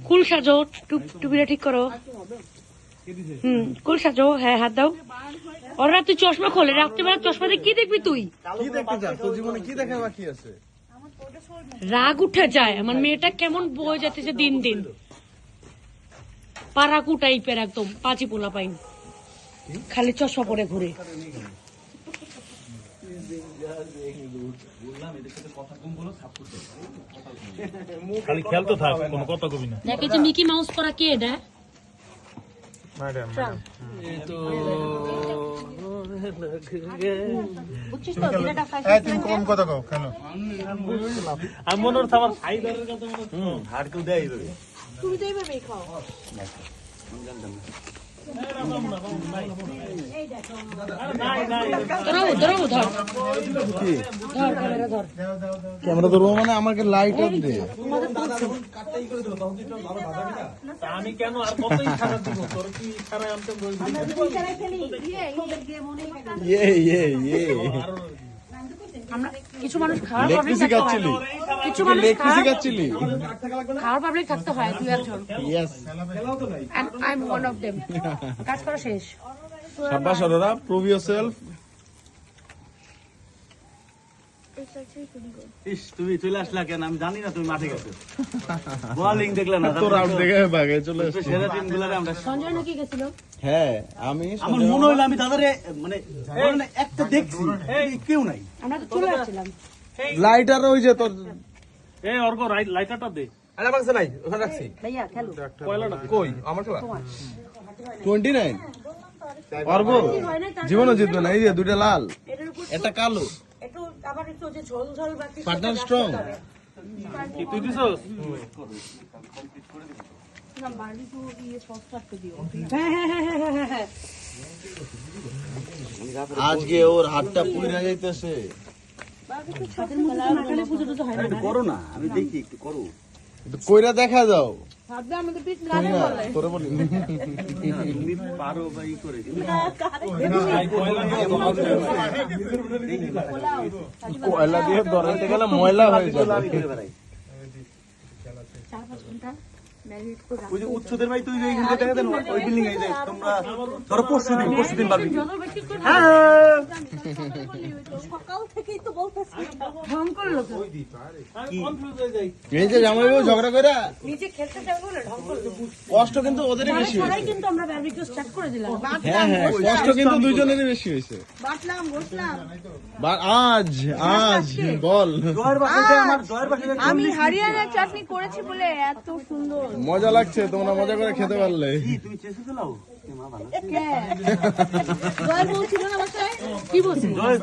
কুল সাজো, টুপিটা ঠিক করো। কুল সাজো, হ্যাঁ হাত দাও। ওরা তুই চশমা খোলে, রাত্রিবেলা চশমা দিয়ে কি দেখবি তুই? কি দেখতে চাস? তোর জীবনে কি দেখা বাকি আছে? রাগ উঠে যায়, আমার মেয়েটা কেমন বয়ে যাচ্ছে দিন দিন। পারাকু টাইপের একদম পাঁচি পোলা পাইন, খালি চশমা পরে ঘুরে। খালি খেলতে থাক, কোনো কথা কবি না। দেখে যে মিকি মাউস করা কে এটা? তুমি কম কথা কও কেন? আমি মনে হচ্ছে আমার সাইদারের কথা মনে হচ্ছে। আর কেউ দেয় তুমি তো এইভাবেই খাও। ক্যামেরা ধরবো মানে আমাকে লাইট অন দে। আমি কেন আর কত ইশারা দিব? তোর কি ইশারা আনতে বলবি? কিছু মানুষ খাওয়ার লেগ পাবলিক পিসি খাচ্ছিলি? কিছু মানুষ লেগ পিসি খাচ্ছিলি? খাওয়ার পাবলিক থাকতে হয় দুই একজন। Yes. I am one of them. কাজ করা শেষ। সাব্বাস অরোরা, প্রুভ ইয়োরসেলফ। তুমি চলে আসলা কেন? আমি জানি না তুমি মাঠে গেছো। বোলিং দেখলে না? তোর আউট দেখে ভাগে চলে আসছে। সেরা টিমগুলোরে আমরা সঞ্জয় নাকি গেছিল? হ্যাঁ, আমার মনে হইলো আমি তাদের মানে একটা দেখছি, কেউ নাই। আমরা তো চলে আসছিলাম। লাইটার ওই যে তোর এই অর্ক লাইটারটা দে। আরে বাক্সে নাই, ওখানে রাখছি। ভাইয়া খেলো। কয়লাটা কই আমার খেলা? 29 অর্গ জীবনও জিতবে না। এই যে দুইটা লাল, একটা কালো। একটু আবার একটু যে ঝোল ঝোল বাকি পার্টনার স্ট্রং। কি তুই দিছস? না বারবিকিউ দিয়ে সস কাটতে দিও। হ্যাঁ। আজকে ওর হাতটা পুড়ে যাইতেছে। বারবিকিউ সাথে মধ্যে না খালি পুজো তো হয় না। একটু করো না, আমি দেখি একটু করো। একটু কইরা দেখা যাও। ভাববে আমাদের পিছ লালে বলে। তোরে বলি তুমি পারো বা ই করে কয়লা দিয়ে ধরাইতে গেলে ময়লা হয়ে যাবে। 4-5 ঘন্টা ম্যারিনেট করে ওই যে উচ্চদের ভাই তুই এইখানে দেখা দেন ওই বিল্ডিং এই যে তোমরা ধরো পরশুদিন পারবি। সকাল থেকেই তো বলতেছি ঢং করলো তো। আমি কনফিউজ হয়ে যাই। এই যে জামাইবাবু ঝগড়া কইরা নিচে খেলতে যাবে বলে ঢং করলো। কষ্ট কিন্তু ওদেরই বেশি সবাই হয়েছে। কিন্তু আমরা বারবিকিউ স্টার্ট করে দিলাম। হ্যাঁ, কষ্ট কিন্তু দুইজনেরই বেশি হয়েছে। বাটলাম বসলাম। আজ বল জয়ের বাসায় আমার জয়ের বাসায় আমি হরিয়ানা চাটনি করেছি বলে এত সুন্দর। মজা লাগছে, তোমরা মজা করে খেতে পারলে। কি তুমি চেষ্টা চালাও? মা ভালো। জয় বলছিল না বাসায়? কি বলছিস? জয়